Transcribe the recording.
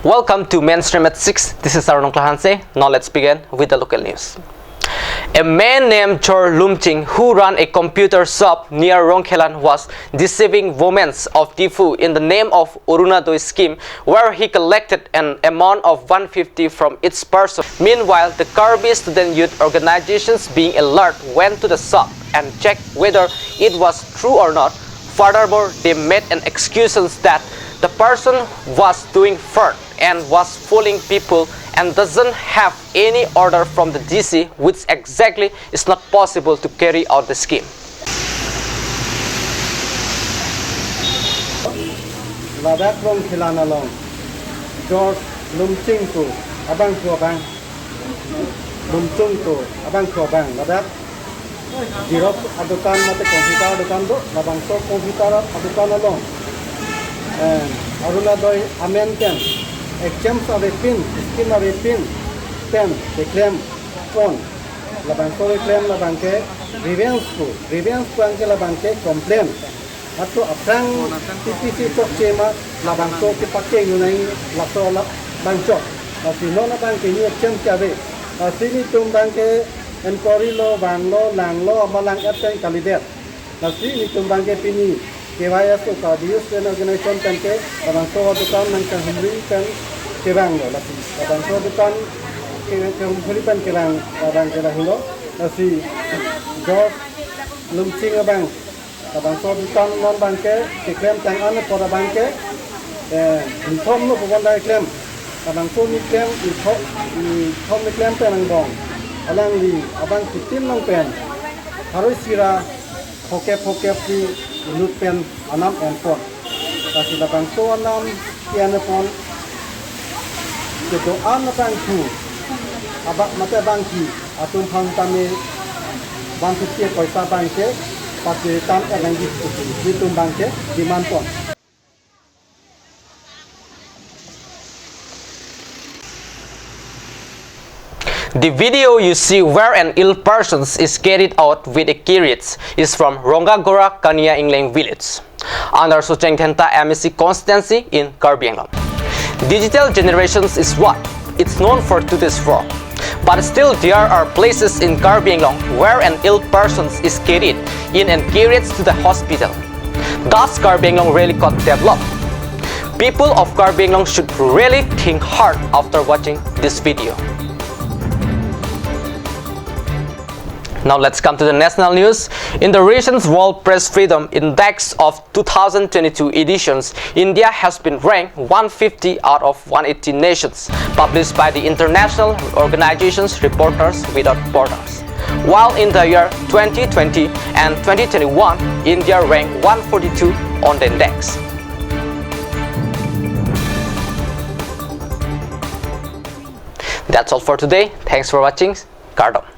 Welcome to Mainstream at 6. This is Arunong Klahanse. Now let's begin with the local news. A man named Chor Lumching, who ran a computer shop near Rongkhelan, was deceiving women of Difu in the name of Arunodoi scheme, where he collected an amount of 150 from each person. Meanwhile, the Karbi student youth organizations, being alert, went to the shop and checked whether it was true or not. Furthermore, they made an excuse that the person was doing fraud and was fooling people and doesn't have any order from the DC, which exactly is not possible to carry out the scheme. Ladak Rongkhelan along George Lumching to Abang Kuabang Lumchung to Abang Kuabang Ladak Jirok adukan mate komputer adukan do labang so komputer adukan along and Arunodoi American exams of a pin, skin of a pin, pen, the claim phone, Labanco claim Labanke, revenge Banke Labanke complain. Atau aprang TPC tok cema Labanco ke pakai yunai lasola bangcok. Tapi nona Banke ni exam kabe. Sini tum Banke enquiry lo, bang lo, lang lo, malang absen kandidat. Sini tum Banke pini. KYS to Cardius and organization Tanke, Abanso Dukan and Kahumri can Kirango, Abanso Dukan, Kahumripan Kirang, Abankelahulo, Nasi George Lumching a bank, Abanso Dukan non banke, the claim tang on for a banke, and Tom no for one day claim, Abanso ni claim, Tom the claim pen and bong, along the Abank 15 long pen, Harusira, Poke, Lupen anam and phone. Kasi labang so anam piano phone. Jadi an labang tu. Abak mata bangki atum hang kami bangki tiap paisa bangke. Pasti tam kadang di tum bangke di manpon. The video you see where an ill person is carried out with a carriage is from Rongagora, Kania Ingling village, under Sucheng Thenta MSC constituency in Karbi Anglong. Digital generations is what it's known for to this world, but still there are places in Karbi Anglong where an ill person is carried in and carried to the hospital. Thus, Karbi Anglong really got developed. People of Karbi Anglong should really think hard after watching this video. Now let's come to the national news. In the recent World Press Freedom Index of 2022 editions, India has been ranked 150 out of 180 nations, published by the international organizations Reporters Without Borders. While in the year 2020 and 2021, India ranked 142 on the index. That's all for today. Thanks for watching. Kardom.